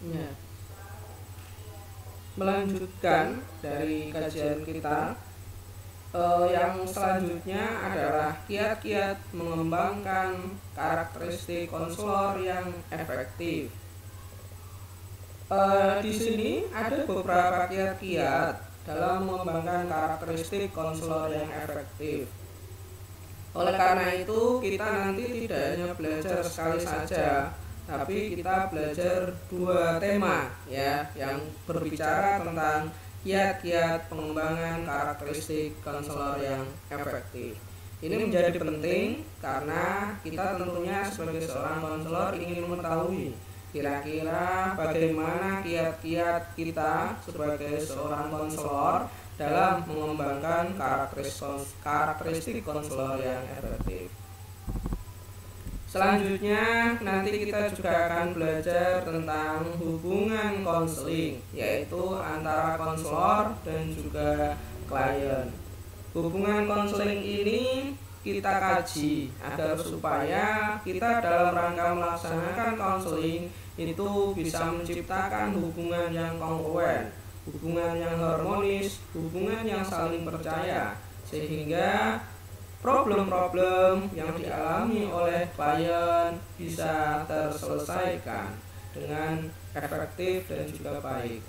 Ya, melanjutkan dari kajian kita, yang selanjutnya adalah kiat-kiat mengembangkan karakteristik konselor yang efektif. Di sini ada beberapa kiat-kiat dalam mengembangkan karakteristik konselor yang efektif. Oleh karena itu, kita nanti tidak hanya belajar sekali saja, tapi kita belajar dua tema ya, yang berbicara tentang kiat-kiat pengembangan karakteristik konselor yang efektif. Ini menjadi penting karena kita tentunya sebagai seorang konselor ingin mengetahui kira-kira bagaimana kiat-kiat kita sebagai seorang konselor dalam mengembangkan karakteristik konselor yang efektif. Selanjutnya nanti kita juga akan belajar tentang hubungan konseling, yaitu antara konselor dan juga klien. Hubungan konseling ini kita kaji agar supaya kita dalam rangka melaksanakan konseling itu bisa menciptakan hubungan yang kongruen, hubungan yang harmonis, hubungan yang saling percaya, sehingga problem-problem yang dialami oleh klien bisa terselesaikan dengan efektif dan juga baik.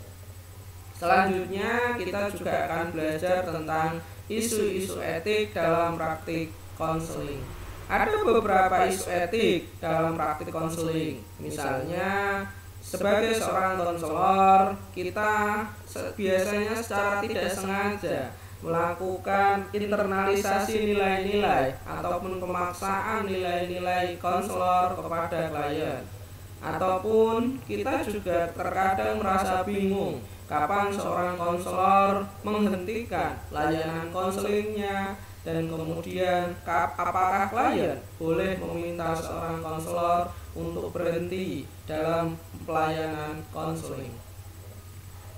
Selanjutnya kita juga akan belajar tentang isu-isu etik dalam praktik konseling. Ada beberapa isu etik dalam praktik konseling. Misalnya, sebagai seorang konselor, kita biasanya secara tidak sengaja melakukan internalisasi nilai-nilai ataupun pemaksaan nilai-nilai konselor kepada klien. Ataupun kita juga terkadang merasa bingung kapan seorang konselor menghentikan layanan konselingnya, dan kemudian apakah klien boleh meminta seorang konselor untuk berhenti dalam pelayanan konseling.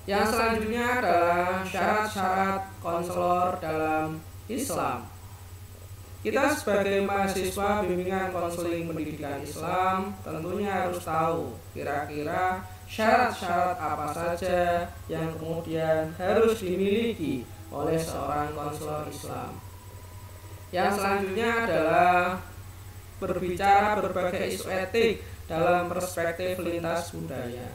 Yang selanjutnya adalah syarat-syarat konselor dalam Islam. Kita sebagai mahasiswa bimbingan konseling pendidikan Islam tentunya harus tahu kira-kira syarat-syarat apa saja yang kemudian harus dimiliki oleh seorang konselor Islam. Yang selanjutnya adalah berbicara berbagai isu etik dalam perspektif lintas budaya.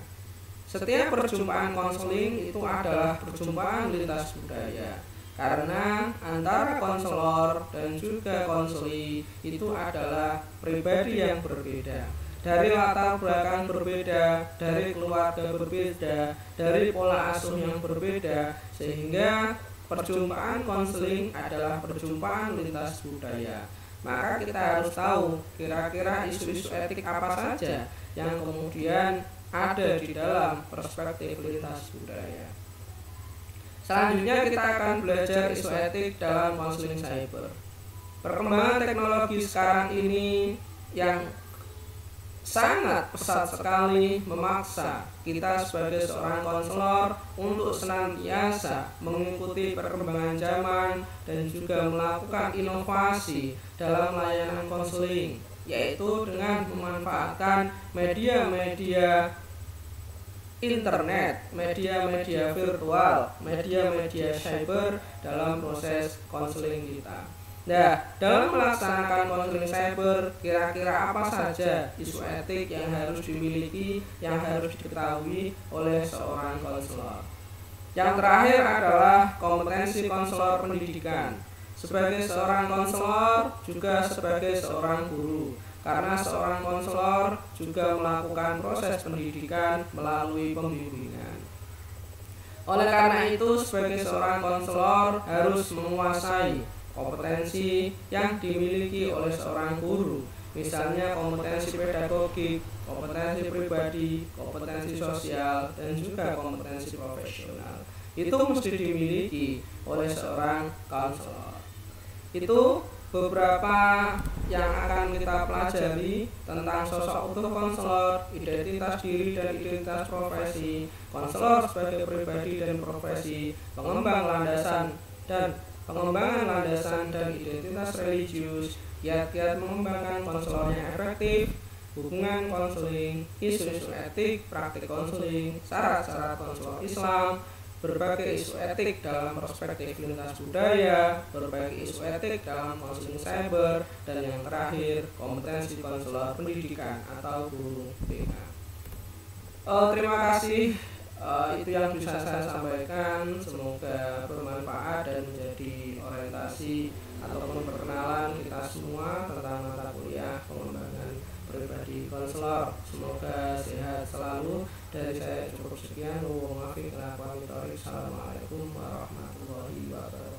Setiap perjumpaan konseling itu adalah perjumpaan lintas budaya, karena antara konselor dan juga konseli itu adalah pribadi yang berbeda, dari latar belakang berbeda, dari keluarga berbeda, dari pola asuh yang berbeda, sehingga perjumpaan konseling adalah perjumpaan lintas budaya. Maka kita harus tahu kira-kira isu-isu etik apa saja yang kemudian ada di dalam perspektif lintas budaya. Selanjutnya kita akan belajar isu etik dalam konseling cyber. Perkembangan teknologi sekarang ini yang sangat pesat sekali memaksa kita sebagai seorang konselor untuk senantiasa mengikuti perkembangan zaman dan juga melakukan inovasi dalam layanan konseling, yaitu dengan memanfaatkan media-media internet, media-media virtual, media-media cyber dalam proses konseling kita. Nah, dalam melaksanakan konseling cyber, kira-kira apa saja isu etik yang harus dimiliki, yang harus diketahui oleh seorang konselor? Yang terakhir adalah kompetensi konselor pendidikan. Sebagai seorang konselor, juga sebagai seorang guru, karena seorang konselor juga melakukan proses pendidikan melalui pembimbingan. Oleh karena itu, sebagai seorang konselor harus menguasai kompetensi yang dimiliki oleh seorang guru, misalnya kompetensi pedagogik, kompetensi pribadi, kompetensi sosial, dan juga kompetensi profesional. Itu mesti dimiliki oleh seorang konselor. Itu beberapa yang akan kita pelajari tentang sosok utuh konselor, identitas diri dan identitas profesi, konselor sebagai pribadi dan profesi, pengembangan landasan dan identitas religius, kiat-kiat mengembangkan konselor yang efektif, hubungan konseling, isu-isu etik, praktik konseling, syarat-syarat konselor Islam, berbagai isu etik dalam perspektif lintas budaya, berbagai isu etik dalam konseling cyber, dan yang terakhir kompetensi konselor pendidikan atau guru BK. Terima kasih. Itu yang bisa saya sampaikan. Semoga bermanfaat dan menjadi orientasi ataupun perkenalan kita semua tentang mata kuliah pengembangan pribadi konselor. Semoga sehat selalu. Dari saya cukup sekian. Assalamualaikum warahmatullahi wabarakatuh.